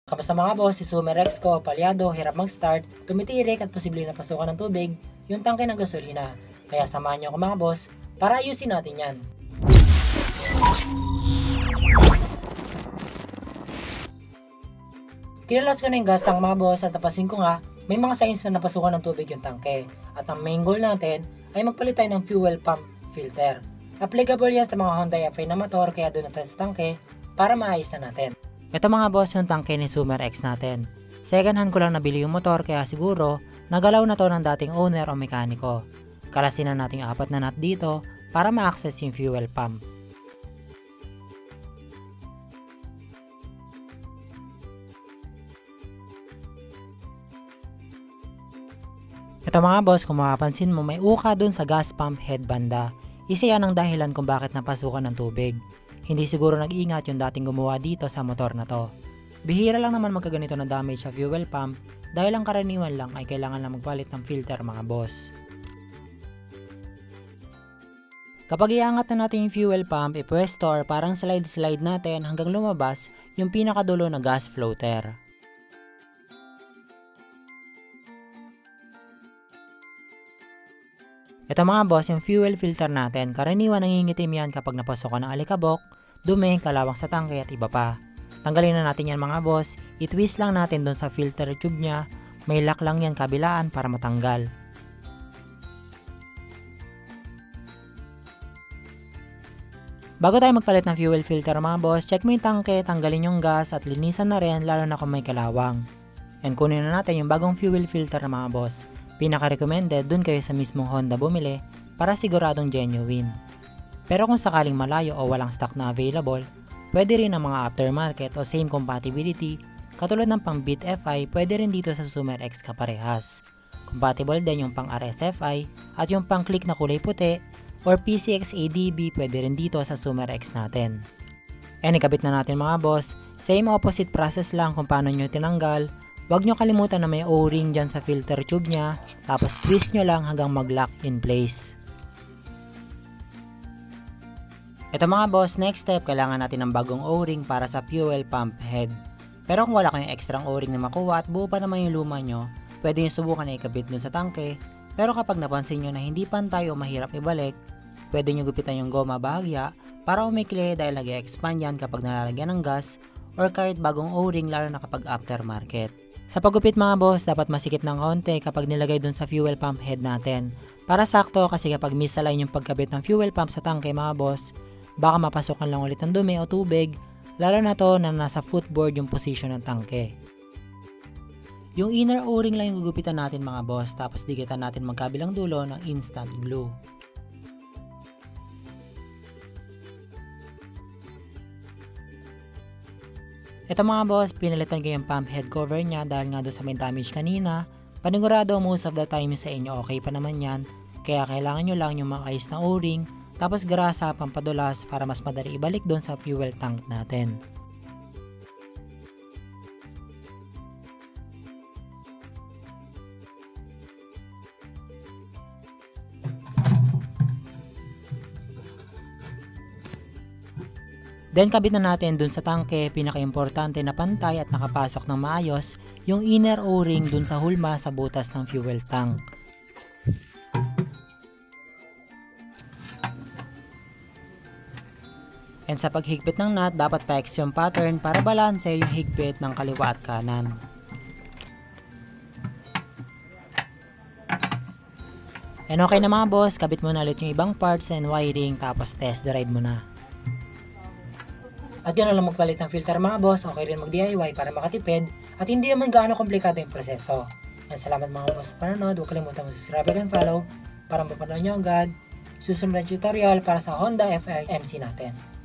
Kamusta mga boss, si Sumerex ko, palyado, hirap mag-start, tumitirik at posibleng napasukan ng tubig yung tangke ng gasolina. Kaya samahan niyo ako mga boss para ayusin natin yan. Kinalas ko na yung gas tank mga boss at napasin ko nga may mga signs na napasukan ng tubig yung tangke. At ang main goal natin ay magpalit tayo ng fuel pump filter. Applicable yan sa mga Honda FI na motor kaya doon natin sa tangke para maayos na natin. Ito mga boss yung tangke ni Sumerex natin. Second hand ko lang nabili yung motor kaya siguro nagalaw na to ng dating owner o mekaniko. Kalasin na natin yung 4 na nut dito para ma-access yung fuel pump. Ito mga boss, kung mapapansin mo may uka dun sa gas pump head banda. Isa yan ang dahilan kung bakit napasukan ng tubig. Hindi siguro nag-iingat yung dating gumawa dito sa motor na to. Bihira lang naman magkaganito na damage sa fuel pump dahil ang karaniwan lang ay kailangan lang magpalit ng filter mga boss. Kapag iangat na natin yung fuel pump, ipwesto or parang slide natin hanggang lumabas yung pinakadulo na gas floater. Ito mga boss, yung fuel filter natin, karaniwan nangingitim yan kapag napasokan ng alikabok, dumi, kalawang sa tangke at iba pa. Tanggalin na natin yan mga boss, i-twist lang natin dun sa filter tube nya, may lock lang yan kabilaan para matanggal. Bago tayo magpalit ng fuel filter mga boss, check mo yung tangke, tanggalin yung gas at linisan na rin lalo na kung may kalawang. And kunin na natin yung bagong fuel filter mga boss. Pinaka-recommended dun kayo sa mismong Honda bumili para siguradong genuine. Pero kung sakaling malayo o walang stock na available, pwede rin ang mga aftermarket o same compatibility katulad ng pang Beat FI, pwede rin dito sa Sumerex kaparehas. Compatible din yung pang RSFI at yung pang click na kulay puti or PCX ADB pwede rin dito sa Sumerex natin. And ikabit na natin mga boss, same opposite process lang kung paano nyo tinanggal. Huwag nyo kalimutan na may O-ring dyan sa filter tube nya, tapos twist nyo lang hanggang mag-lock in place. Ito mga boss, next step, kailangan natin ng bagong O-ring para sa fuel pump head. Pero kung wala kayong extra O-ring na makuha at buo pa naman yung luma nyo, pwede nyo subukan na ikabit dun sa tangke. Pero kapag napansin nyo na hindi pantay o mahirap ibalik, pwede nyo gupitan yung goma bahagya para umikli dahil nag-expand yan kapag nalalagyan ng gas or kahit bagong O-ring lalo na kapag aftermarket. Sa paggupit mga boss, dapat masikip ng konti kapag nilagay dun sa fuel pump head natin. Para sakto kasi kapag misalign yung pagkabit ng fuel pump sa tangke mga boss, baka mapasukan lang ulit ng dumi o tubig, lalo na to na nasa footboard yung position ng tangke. Yung inner O-ring lang yung gugupitan natin mga boss, tapos dikitan natin magkabilang dulo ng instant glue. Ito mga boss, pinalitan ko yung pump head cover nya dahil nga doon sa may damage kanina. Panigurado most of the time sa inyo okay pa naman yan, kaya kailangan nyo lang yung maayos na O-ring, tapos grasa pampadulas para mas madali ibalik doon sa fuel tank natin. Then kabit na natin dun sa tangke, pinaka-importante na pantay at nakapasok ng maayos yung inner O-ring dun sa hulma sa butas ng fuel tank. And sa paghigpit ng nut, dapat pa-X yung pattern para balanse yung higpit ng kaliwa at kanan. And okay na mga boss, kabit mo na ulit yung ibang parts and wiring tapos test drive mo na. At gano'n lang magpalit ng filter mga boss, okay rin mag-DIY para makatipid at hindi naman gaano komplikado yung proseso. And salamat mga boss sa panonood, huwag kalimutan mag-subscribe and follow para mapanood nyo agad susunod na tutorial para sa Honda FI MC natin.